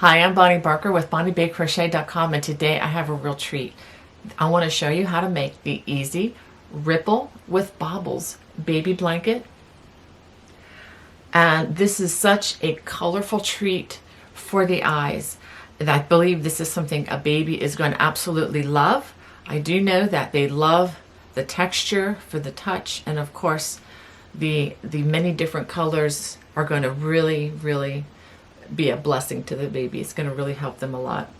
Hi, I'm Bonnie Barker with BonnieBayCrochet.com, and today I have a real treat. I want to show you how to make the easy Ripple with Bobbles baby blanket. And this is such a colorful treat for the eyes. And I believe this is something a baby is going to absolutely love. I do know that they love the texture for the touch, and of course the many different colors are going to really be a blessing to the baby. It's going to really help them a lot.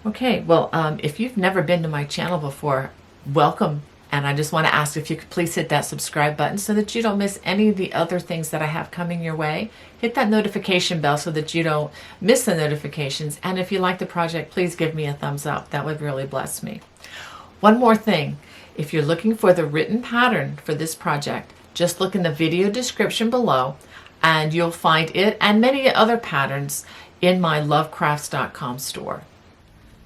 Okay, well, if you've never been to my channel before, welcome. And I just want to ask if you could please hit that subscribe button so that you don't miss any of the other things that I have coming your way. Hit that notification bell so that you don't miss the notifications. And if you like the project, please give me a thumbs up. That would really bless me. One more thing, if you're looking for the written pattern for this project, just look in the video description below and you'll find it and many other patterns in my lovecrafts.com store.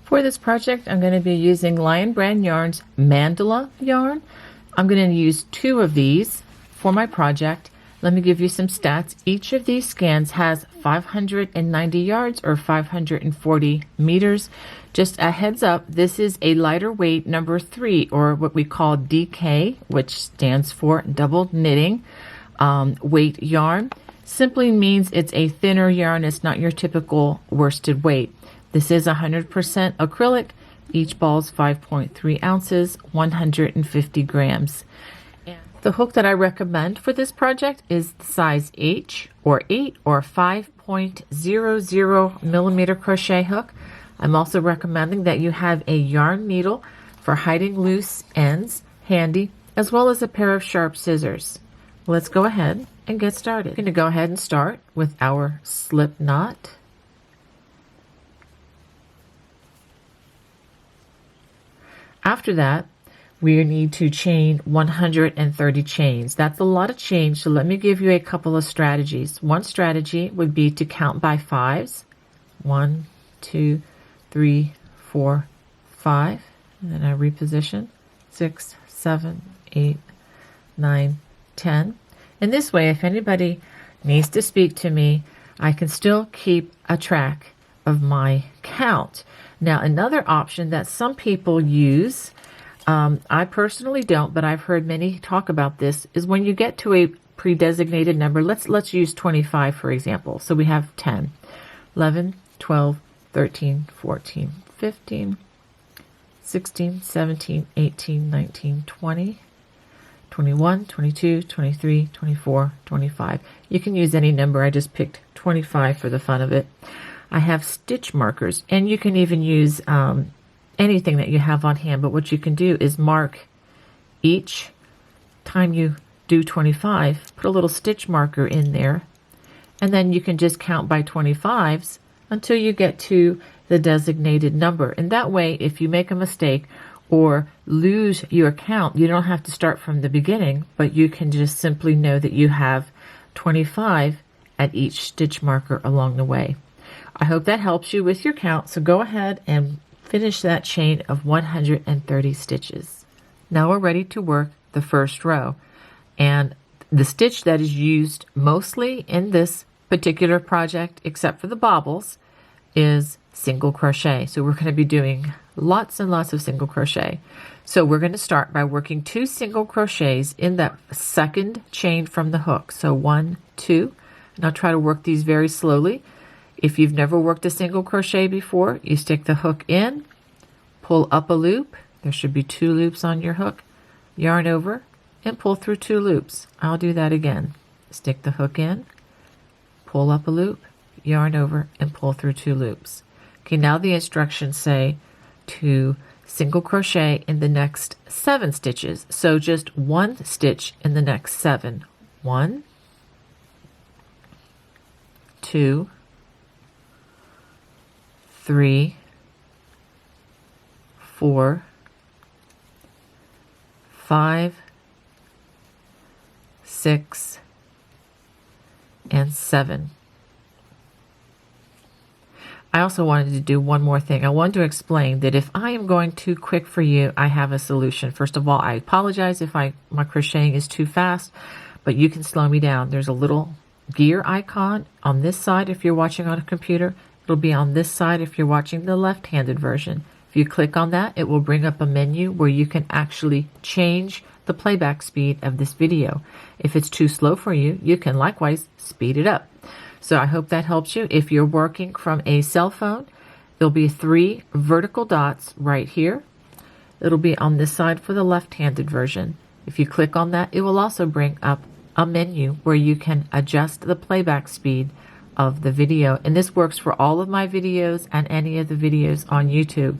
For this project, I'm going to be using Lion Brand Yarn's Mandala yarn. I'm going to use 2 of these for my project. Let me give you some stats. Each of these scans has 590 yards or 540 meters. Just a heads up, this is a lighter weight number 3, or what we call DK, which stands for double knitting weight yarn. Simply means it's a thinner yarn. It's not your typical worsted weight. This is 100% acrylic. Each ball is 5.3 ounces, 150 grams. The hook that I recommend for this project is the size H or 8 or 5.00 millimeter crochet hook. I'm also recommending that you have a yarn needle for hiding loose ends handy, as well as a pair of sharp scissors. Let's go ahead and get started. We're going to go ahead and start with our slip knot. After that, we need to chain 130 chains. That's a lot of chains, so let me give you a couple of strategies. One strategy would be to count by 5s. 1, 2, 3, 4, 5. And then I reposition. 6, 7, 8, 9, 10. And this way, if anybody needs to speak to me, I can still keep a track of my count. Now, another option that some people use, I personally don't, but I've heard many talk about this, is when you get to a pre-designated number. Let's use 25, for example. So we have 10, 11, 12, 13, 14, 15, 16, 17, 18, 19, 20, 21, 22, 23, 24, 25. You can use any number. I just picked 25 for the fun of it. I have stitch markers, and you can even use anything that you have on hand, but what you can do is mark each time you do 25, put a little stitch marker in there, and then you can just count by 25s until you get to the designated number. And that way, if you make a mistake or lose your count, you don't have to start from the beginning, but you can just simply know that you have 25 at each stitch marker along the way. I hope that helps you with your count, so go ahead and finish that chain of 130 stitches. Now we're ready to work the first row, and the stitch that is used mostly in this particular project, except for the bobbles, is single crochet. So we're going to be doing lots and lots of single crochet. So we're going to start by working 2 single crochets in that second chain from the hook. So 1, 2, and I'll try to work these very slowly. If you've never worked a single crochet before, you stick the hook in, pull up a loop. There should be 2 loops on your hook. Yarn over and pull through 2 loops. I'll do that again. Stick the hook in, pull up a loop, yarn over, and pull through 2 loops. Okay, now the instructions say to single crochet in the next 7 stitches. So just 1 stitch in the next 7. 1, 2, 3, 4, 5, 6, and 7. I also wanted to do one more thing. I wanted to explain that if I am going too quick for you, I have a solution. First of all, I apologize if my crocheting is too fast, but you can slow me down. There's a little gear icon on this side if you're watching on a computer. It'll be on this side if you're watching the left-handed version. If you click on that, it will bring up a menu where you can actually change the playback speed of this video. If it's too slow for you, you can likewise speed it up. So I hope that helps you. If you're working from a cell phone, there'll be 3 vertical dots right here. It'll be on this side for the left-handed version. If you click on that, it will also bring up a menu where you can adjust the playback speed of the video. And this works for all of my videos and any of the videos on YouTube.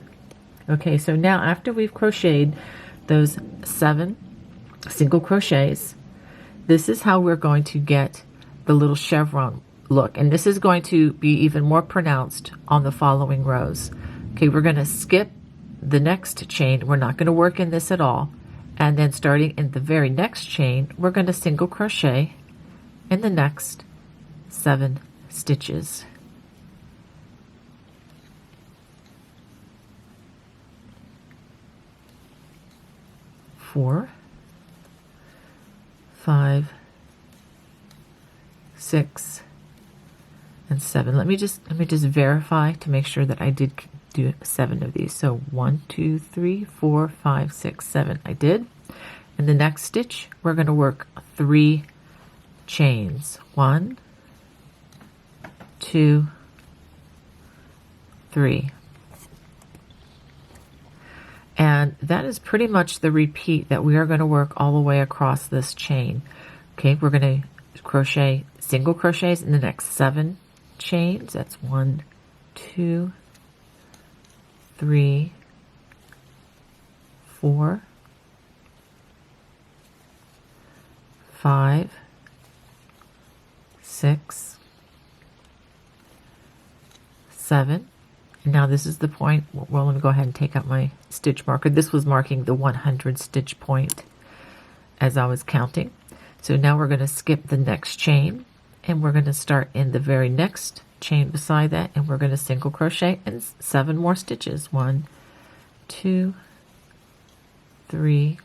Okay, so now after we've crocheted those 7 single crochets, this is how we're going to get the little chevron look. And this is going to be even more pronounced on the following rows. Okay, we're going to skip the next chain. We're not going to work in this at all. And then starting in the very next chain, we're going to single crochet in the next 7 stitches. Four, 5, 6, and 7. Let me just verify to make sure that I did do 7 of these. So 1, 2, 3, 4, 5, 6, 7. I did. In the next stitch, we're going to work 3 chains. 1, 2, 3. And that is pretty much the repeat that we are going to work all the way across this chain. Okay, we're going to crochet single crochets in the next 7 chains. That's 1, 2, 3, 4, 5, 6, 7. And now this is the point. Well, let me go ahead and take out my stitch marker. This was marking the 100 stitch point as I was counting. So now we're going to skip the next chain and we're going to start in the very next chain beside that, and we're going to single crochet and 7 more stitches. 1, 2, 3,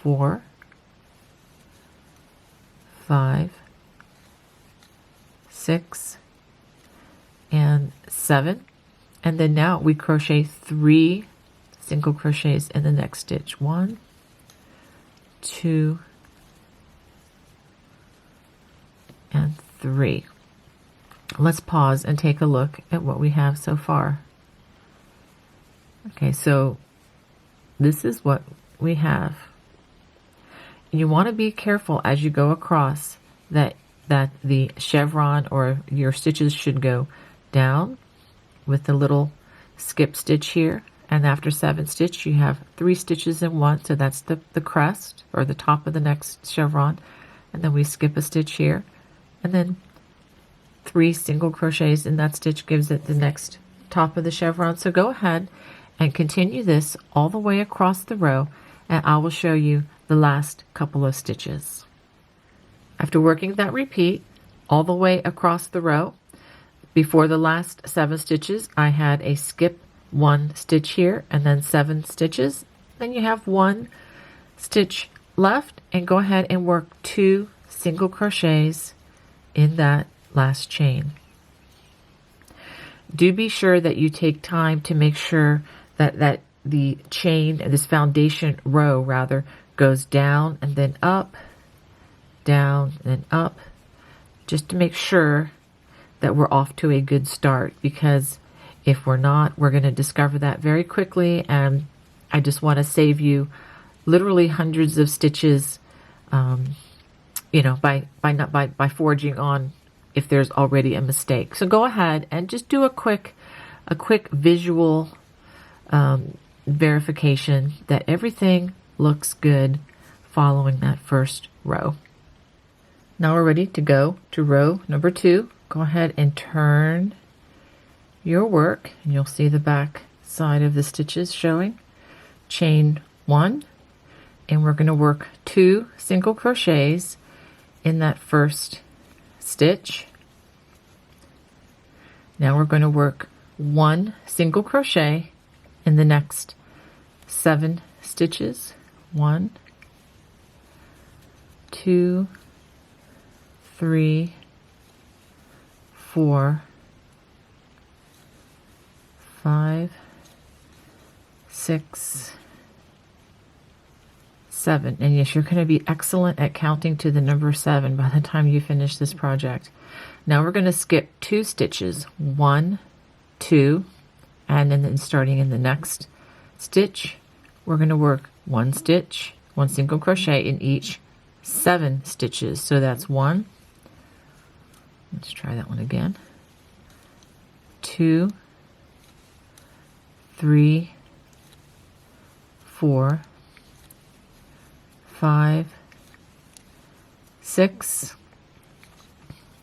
4, 5, 6, and 7. And then now we crochet 3 single crochets in the next stitch. 1, 2, and 3. Let's pause and take a look at what we have so far. Okay, so this is what we have. You want to be careful as you go across that the chevron or your stitches should go down with the little skip stitch here, and after 7 stitch you have 3 stitches in one, so that's the crest or the top of the next chevron, and then we skip a stitch here, and then 3 single crochets in that stitch gives it the next top of the chevron. So go ahead and continue this all the way across the row, and I will show you the last couple of stitches. After working that repeat all the way across the row, before the last 7 stitches, I had a skip 1 stitch here and then 7 stitches. Then you have 1 stitch left, and go ahead and work 2 single crochets in that last chain. Do be sure that you take time to make sure that the chain, this foundation row rather, goes down and then up, down and up, just to make sure that we're off to a good start, because if we're not, we're going to discover that very quickly, and I just want to save you literally hundreds of stitches, you know, by forging on if there's already a mistake. So go ahead and just do a quick visual verification that everything looks good following that first row. Now we're ready to go to row number 2. Go ahead and turn your work, and you'll see the back side of the stitches showing. Chain 1, and we're going to work 2 single crochets in that first stitch. Now we're going to work 1 single crochet in the next 7 stitches. 1, 2, 3, 4, 5, 6, 7. And yes, you're going to be excellent at counting to the number 7 by the time you finish this project. Now we're going to skip 2 stitches, 1, 2, and then starting in the next stitch, we're going to work 1 stitch, 1 single crochet in each 7 stitches. So that's 1. Let's try that one again. 2, 3, 4, 5, 6,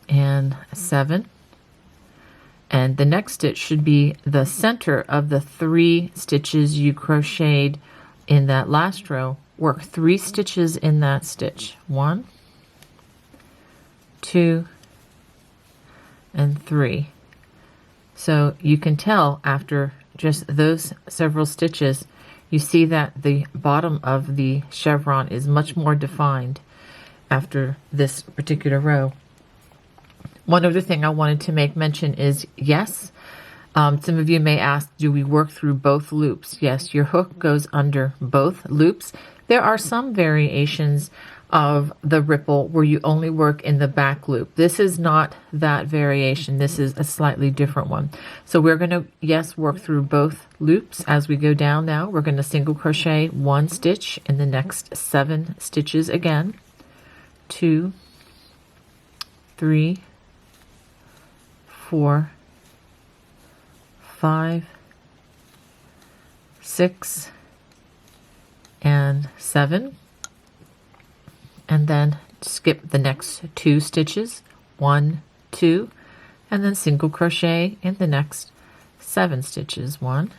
and 7. And the next stitch should be the center of the 3 stitches you crocheted in that last row. Work 3 stitches in that stitch. 1, 2, and 3. So you can tell after just those several stitches, you see that the bottom of the chevron is much more defined after this particular row. One other thing I wanted to make mention is, yes, some of you may ask, do we work through both loops? Yes, your hook goes under both loops. There are some variations of the ripple where you only work in the back loop. This is not that variation. This is a slightly different one. So we're going to, yes, work through both loops as we go down now. We're going to single crochet 1 stitch in the next 7 stitches again. 2, 3, 4, 5, 6, and 7. And then skip the next 2 stitches, 1, 2, and then single crochet in the next 7 stitches. 1,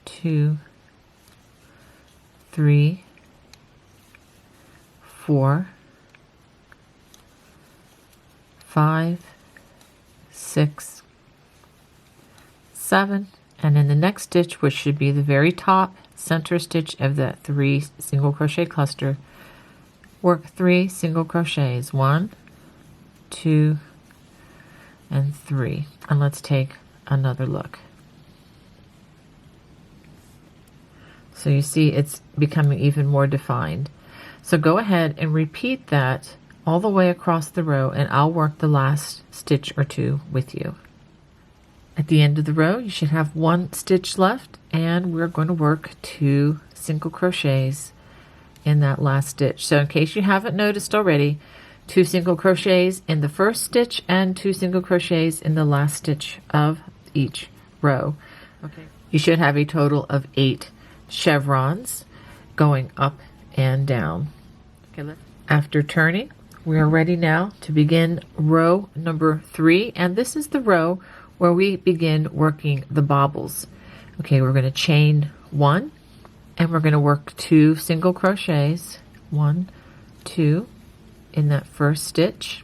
2, 3, 4, 5, 6, 7, and in the next stitch, which should be the very top center stitch of that 3 single crochet cluster, work 3 single crochets, 1, 2, and 3. And let's take another look. So you see it's becoming even more defined. So go ahead and repeat that all the way across the row, and I'll work the last stitch or 2 with you. At the end of the row, you should have 1 stitch left, and we're going to work 2 single crochets in that last stitch. So in case you haven't noticed already, 2 single crochets in the first stitch and 2 single crochets in the last stitch of each row. Okay. You should have a total of 8 chevrons going up and down. Okay, after turning, we are ready now to begin row number 3, and this is the row where we begin working the bobbles. Okay, we're going to chain 1, and we're going to work 2 single crochets, 1, 2, in that first stitch.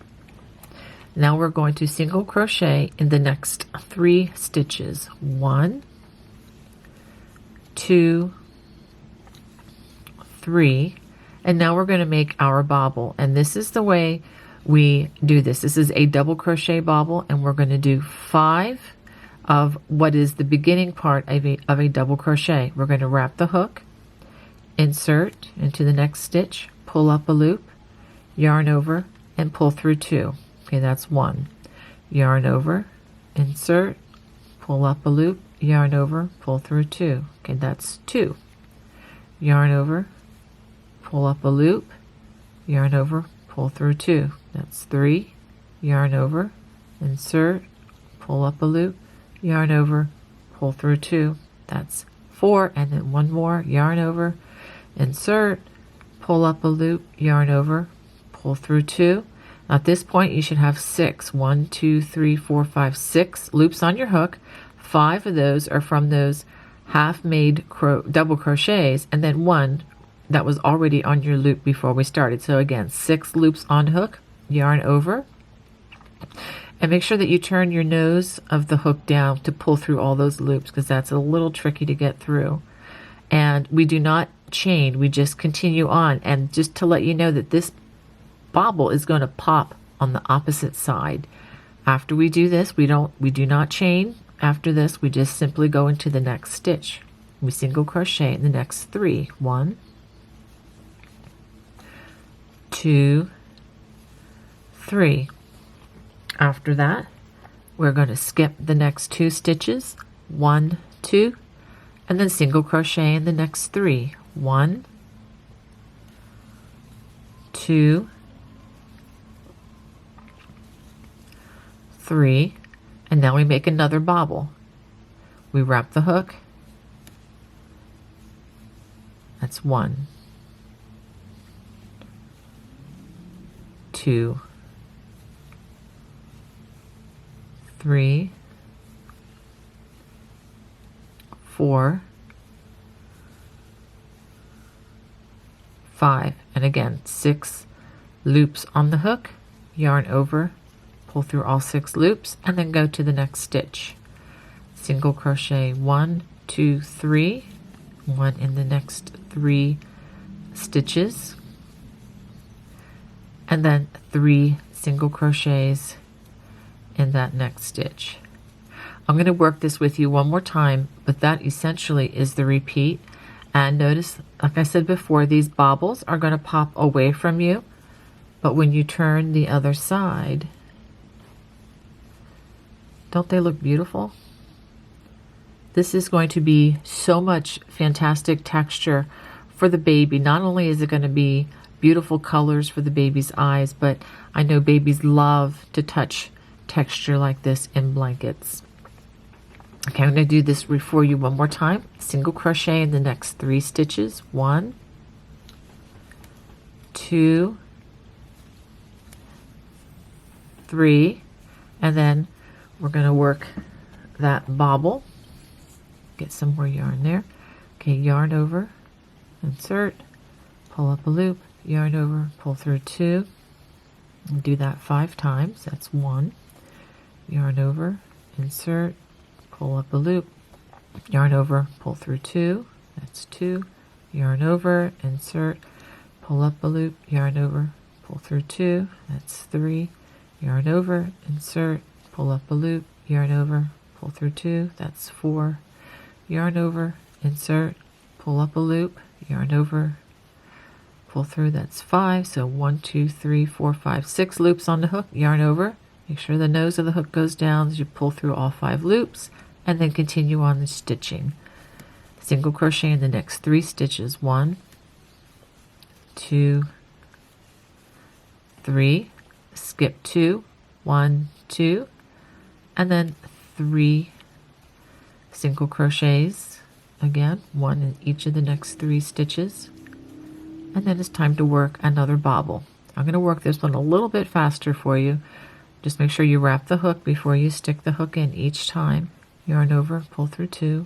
Now we're going to single crochet in the next 3 stitches, 1, 2, 3, and now we're going to make our bobble. And this is the way we do this. This is a double crochet bobble, and we're going to do 5 of what is the beginning part of a double crochet. We're going to wrap the hook, insert into the next stitch, pull up a loop, yarn over, and pull through 2. Okay, that's 1. Yarn over, insert, pull up a loop, yarn over, pull through 2. Okay, that's 2. Yarn over, pull up a loop, yarn over, pull through 2. That's 3. Yarn over, insert, pull up a loop, yarn over, pull through 2. That's 4, and then 1 more, yarn over, insert, pull up a loop, yarn over, pull through 2. At this point, you should have 6. 1, 2, 3, 4, 5, 6 loops on your hook. 5 of those are from those half-made double crochets, and then 1 that was already on your loop before we started. So again, 6 loops on hook, yarn over, and make sure that you turn your nose of the hook down to pull through all those loops, because that's a little tricky to get through. And we do not chain, we just continue on. And just to let you know that this bobble is going to pop on the opposite side. After we do this, we do not chain After this, we just simply go into the next stitch. We single crochet in the next 3. 1, 2, 3. After that, we're going to skip the next 2 stitches, 1, 2, and then single crochet in the next 3. 1, 2, 3, and now we make another bobble. We wrap the hook. That's 1, 2, 3, 4, 5, and again 6 loops on the hook, yarn over, pull through all 6 loops, and then go to the next stitch. Single crochet 1, 2, 3, 1 in the next 3 stitches, and then 3 single crochets in that next stitch. I'm going to work this with you one more time, but that essentially is the repeat. And notice, like I said before, these bobbles are going to pop away from you, but when you turn the other side, don't they look beautiful? This is going to be so much fantastic texture for the baby. Not only is it going to be beautiful colors for the baby's eyes, but I know babies love to touch texture like this in blankets. Okay, I'm going to do this for you one more time. Single crochet in the next 3 stitches. 1, 2, 3, and then we're going to work that bobble. Get some more yarn there. Okay, yarn over, insert, pull up a loop, yarn over, pull through 2, and do that 5 times. That's 1, yarn over, insert, pull up a loop, yarn over, pull through 2, that's 2, yarn over, insert, pull up a loop, yarn over, pull through 2, that's 3, yarn over, insert, pull up a loop, yarn over, pull through 2, that's 4, yarn over, insert, pull up a loop, yarn over, pull through, that's 5. So 1, 2, 3, 4, 5, 6 loops on the hook, yarn over, make sure the nose of the hook goes down as you pull through all 5 loops, and then continue on the stitching. Single crochet in the next 3 stitches. 1, 2, 3, skip 2, 1, 2, and then 3 single crochets, again 1 in each of the next 3 stitches, and then it's time to work another bobble. I'm going to work this one a little bit faster for you. Just make sure you wrap the hook before you stick the hook in each time. Yarn over, pull through 2,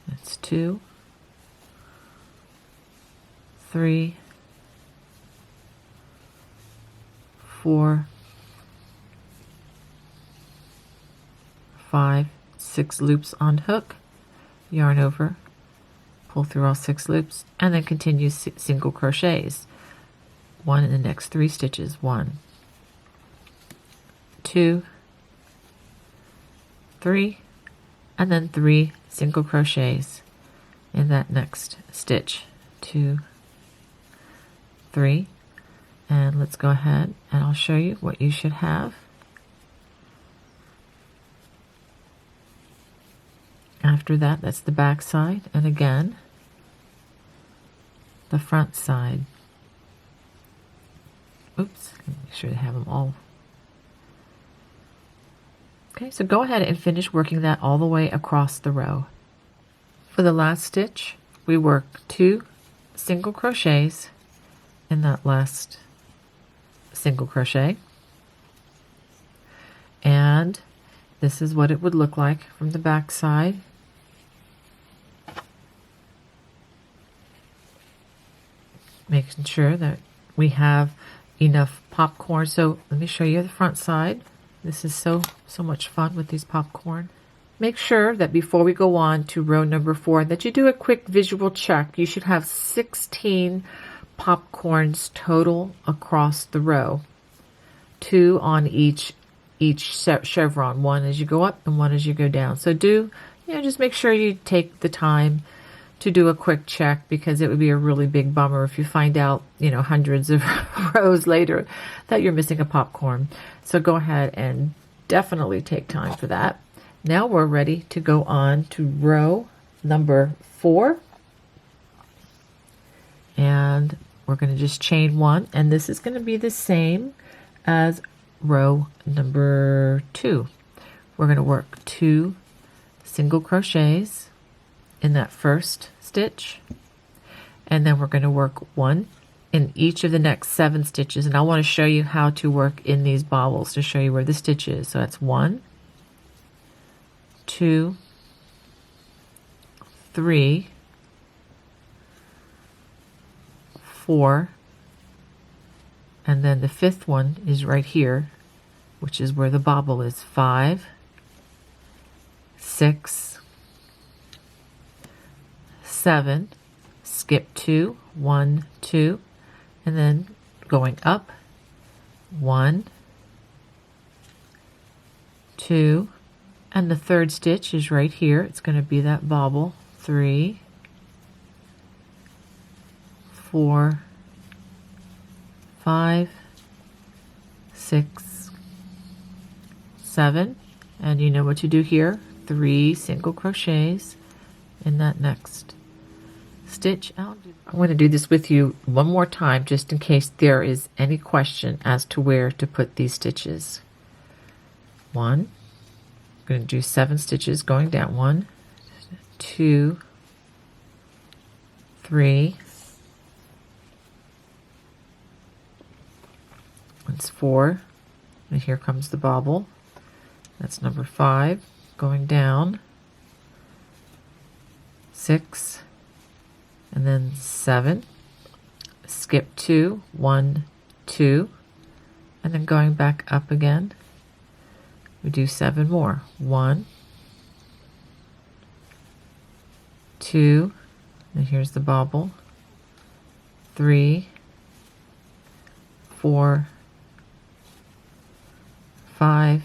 that's 2, 3, 4, 5, 6 loops on hook, yarn over, pull through all 6 loops, and then continue single crochets. 1 in the next 3 stitches. 1, 2, 3, and then 3 single crochets in that next stitch. 2, 3, and let's go ahead and I'll show you what you should have. After that, that's the back side, and again the front side. Oops, make sure to have them all. Okay, so go ahead and finish working that all the way across the row. For the last stitch, we work 2 single crochets in that last single crochet, and this is what it would look like from the back side. Making sure that we have enough popcorn. So let me show you the front side. This is so much fun with these popcorn. Make sure that before we go on to row number 4 that you do a quick visual check. You should have 16 popcorns total across the row, 2 on each each chevron, one as you go up and one as you go down. So do, just make sure you take the time to do a quick check, because it would be a really big bummer if you find out, hundreds of rows later that you're missing a popcorn. So go ahead and definitely take time for that. Now we're ready to go on to row number 4. And we're going to just chain 1, and this is going to be the same as row number 2. We're going to work 2 single crochets in that first stitch, and then we're going to work 1 in each of the next 7 stitches. And I want to show you how to work in these bobbles to show you where the stitch is. So that's 1, 2, 3, 4, and then the 5th one is right here, which is where the bobble is. 5, 6, 7, skip 2, 1, 2, and then going up 1, 2, and the 3rd stitch is right here. It's going to be that bobble. 3, 4, 5, 6, 7, and you know what to do here. 3 single crochets in that next stitch. I'm going to do this with you one more time just in case there is any question as to where to put these stitches. 1, I'm going to do 7 stitches going down. 1, 2, 3, that's 4, and here comes the bobble. That's number 5 going down. 6, and then 7, skip 2, 1, 2, and then going back up again. We do 7 more. 1, 2, and here's the bobble. 3, 4, 5,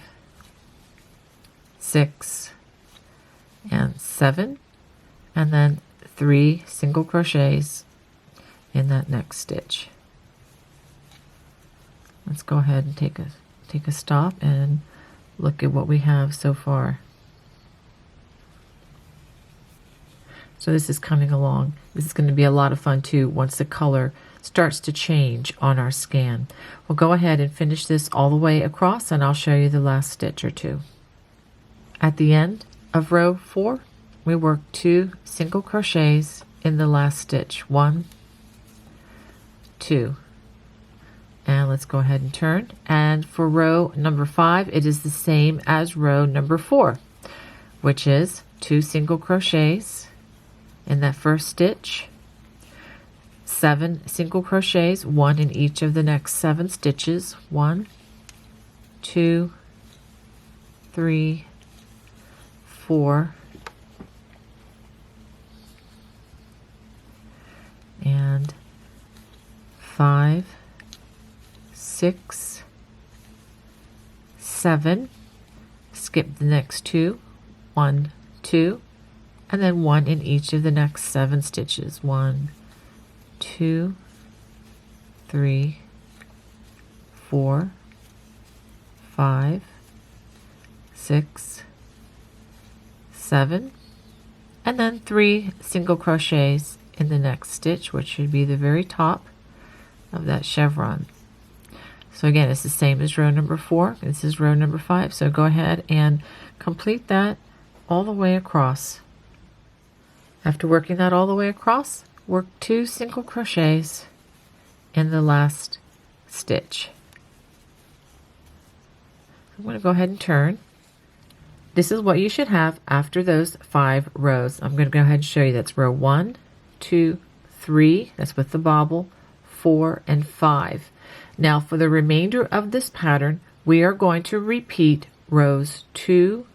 6, and 7, and then 3 single crochets in that next stitch. Let's go ahead and take a stop and look at what we have so far. So this is coming along. This is going to be a lot of fun too once the color starts to change on our scan. We'll go ahead and finish this all the way across, and I'll show you the last stitch or 2. At the end of row 4, we work 2 single crochets in the last stitch. 1, 2. And let's go ahead and turn. And for row number 5, it is the same as row number 4, which is 2 single crochets in that first stitch, 7 single crochets, 1 in each of the next 7 stitches. 1, 2, 3, 4, and 5, 6, 7, skip the next 2, 1, 2, and then 1 in each of the next 7 stitches. 1, 2, 3, 4, 5, 6, 7, and then 3 single crochets in the next stitch, which should be the very top of that chevron. So again, it's the same as row number 4. This is row number 5. So go ahead and complete that all the way across. After working that all the way across, work 2 single crochets in the last stitch. I'm going to go ahead and turn. This is what you should have after those 5 rows. I'm going to go ahead and show you. That's row 1, 2, 3, that's with the bobble, 4, and 5. Now for the remainder of this pattern, we are going to repeat rows 2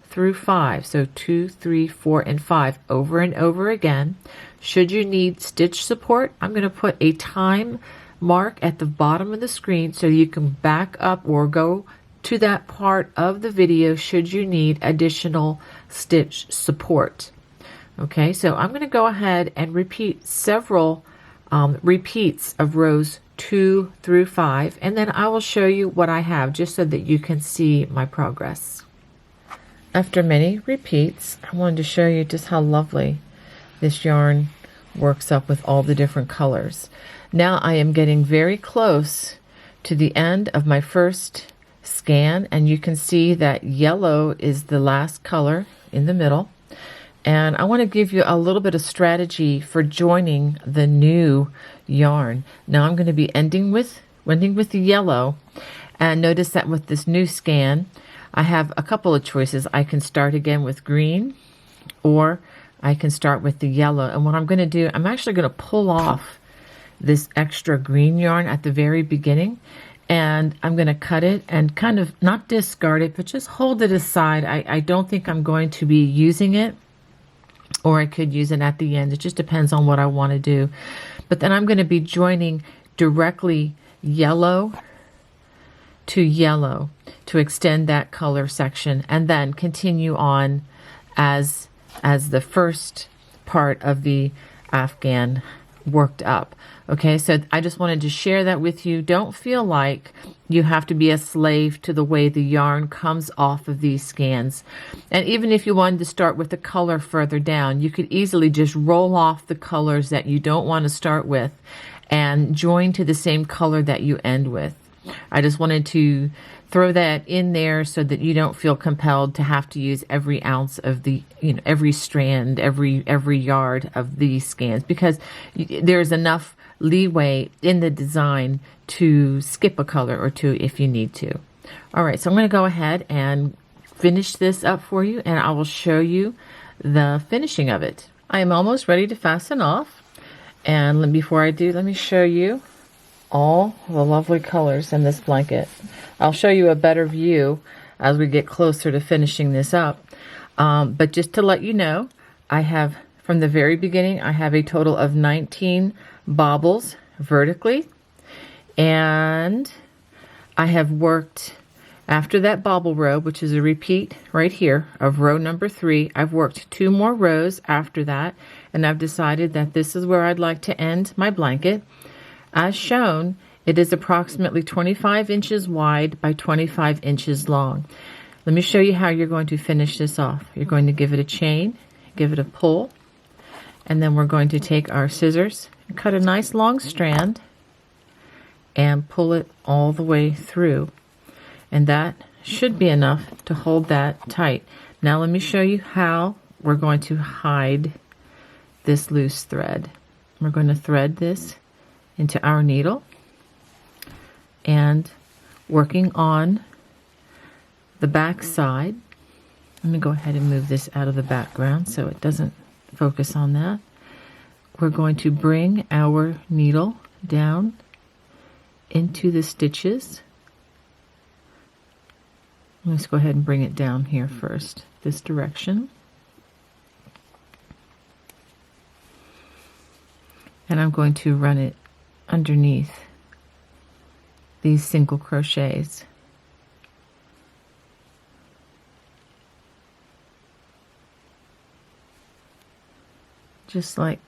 through 5. So 2, 3, 4, and 5 over and over again. Should you need stitch support, I'm going to put a time mark at the bottom of the screen so you can back up or go to that part of the video should you need additional stitch support. Okay, so I'm going to go ahead and repeat several repeats of rows 2 through 5, and then I will show you what I have just so that you can see my progress. After many repeats, I wanted to show you just how lovely this yarn works up with all the different colors. Now I am getting very close to the end of my first scan, and you can see that yellow is the last color in the middle. And I want to give you a little bit of strategy for joining the new yarn. Now I'm going to be ending with the yellow, and notice that with this new scan I have a couple of choices. I can start again with green, or I can start with the yellow. And what I'm going to do, I'm actually going to pull off this extra green yarn at the very beginning, and I'm going to cut it and kind of not discard it, but just hold it aside. I don't think I'm going to be using it, or I could use it at the end. It just depends on what I want to do. But then I'm going to be joining directly yellow to yellow to extend that color section, and then continue on as the first part of the afghan worked up. Okay, so I just wanted to share that with you. Don't feel like you have to be a slave to the way the yarn comes off of these scans. And even if you wanted to start with the color further down, you could easily just roll off the colors that you don't want to start with and join to the same color that you end with. I just wanted to throw that in there so that you don't feel compelled to have to use every ounce of the, every strand, every yard of these scans, because there's enough leeway in the design to skip a color or two if you need to. All right, so I'm going to go ahead and finish this up for you, and I will show you the finishing of it. I am almost ready to fasten off, and before I do, let me show you all the lovely colors in this blanket. I'll show you a better view as we get closer to finishing this up. But just to let you know, I have, from the very beginning, I have a total of 19 bobbles vertically. And I have worked, after that bobble row, which is a repeat right here of row number 3, I've worked 2 more rows after that. And I've decided that this is where I'd like to end my blanket. As shown, it is approximately 25 inches wide by 25 inches long. Let me show you how you're going to finish this off. You're going to give it a chain, give it a pull, and then we're going to take our scissors and cut a nice long strand and pull it all the way through. And that should be enough to hold that tight. Now let me show you how we're going to hide this loose thread. We're going to thread this into our needle, and working on the back side, let me go ahead and move this out of the background so it doesn't focus on that. We're going to bring our needle down into the stitches. Let's go ahead and bring it down here first, this direction. And I'm going to run it underneath these single crochets. Just like,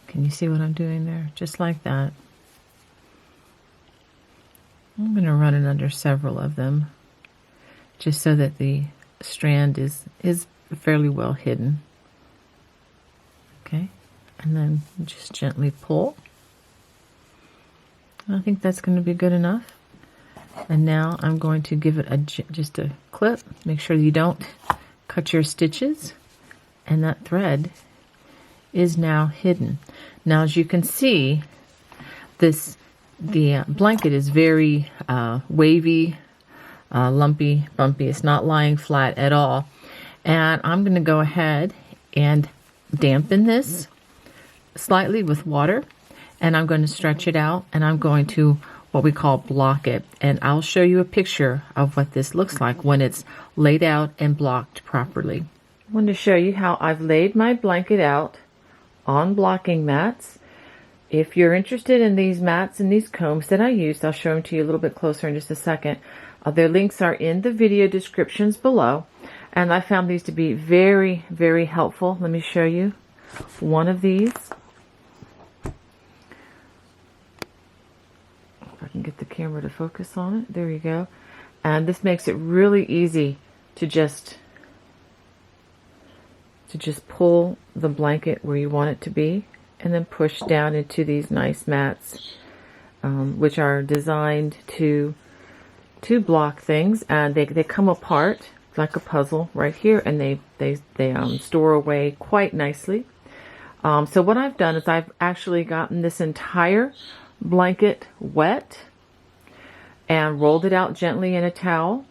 can you see what I'm doing there? Just like that. I'm going to run it under several of them, just so that the strand is fairly well hidden. Okay. And then just gently pull. I think that's going to be good enough. And now I'm going to give it just a clip. Make sure you don't cut your stitches. And that thread is now hidden. Now, as you can see, the blanket is very wavy, lumpy, bumpy. It's not lying flat at all. And I'm going to go ahead and dampen this slightly with water, and I'm going to stretch it out, and I'm going to what we call block it, and I'll show you a picture of what this looks like when it's laid out and blocked properly. I want to show you how I've laid my blanket out on blocking mats. If you're interested in these mats and these combs that I used, I'll show them to you a little bit closer in just a second. Their links are in the video descriptions below. And I found these to be very, very helpful. Let me show you one of these. If I can get the camera to focus on it. There you go. And this makes it really easy to just pull the blanket where you want it to be, and then push down into these nice mats, which are designed to block things, and they come apart like a puzzle right here, and they store away quite nicely. So what I've done is I've actually gotten this entire blanket wet and rolled it out gently in a towel,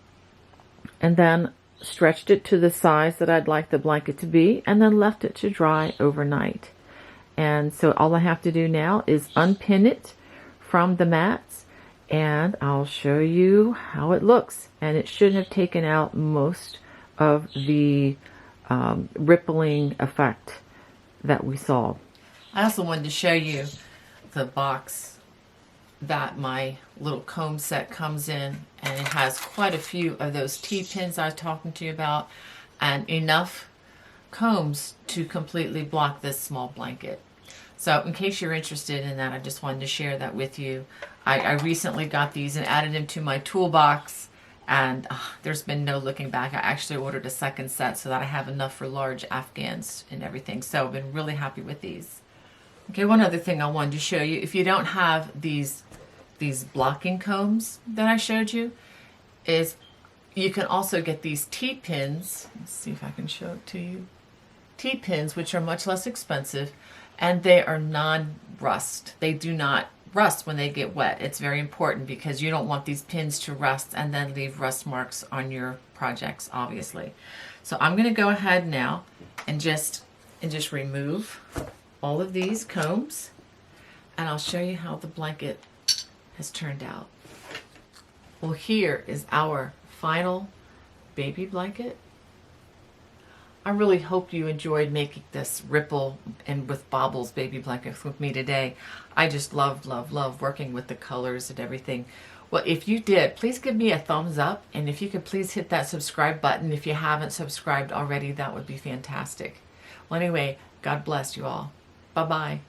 and then stretched it to the size that I'd like the blanket to be, and then left it to dry overnight. And so all I have to do now is unpin it from the mats, and I'll show you how it looks. And it should have taken out most of the rippling effect that we saw. I also wanted to show you the box that my little comb set comes in, and it has quite a few of those T-pins I was talking to you about, and enough combs to completely block this small blanket. So in case you're interested in that, I just wanted to share that with you. I recently got these and added them to my toolbox, and there's been no looking back. I actually ordered a second set so that I have enough for large Afghans and everything. So I've been really happy with these. Okay, one other thing I wanted to show you. If you don't have these blocking combs that I showed you, is you can also get these T-pins. Let's see if I can show it to you. T-pins, which are much less expensive, and they are non-rust. They do not rust when they get wet. It's very important because you don't want these pins to rust and then leave rust marks on your projects, obviously. So I'm going to go ahead now and just remove all of these combs, and I'll show you how the blanket has turned out. Well, here is our final baby blanket. I really hope you enjoyed making this Ripple and with Bobbles baby blankets with me today. I just love, love, love working with the colors and everything. Well, if you did, please give me a thumbs up, and if you could please hit that subscribe button if you haven't subscribed already, that would be fantastic. Well, anyway, God bless you all. Bye-bye.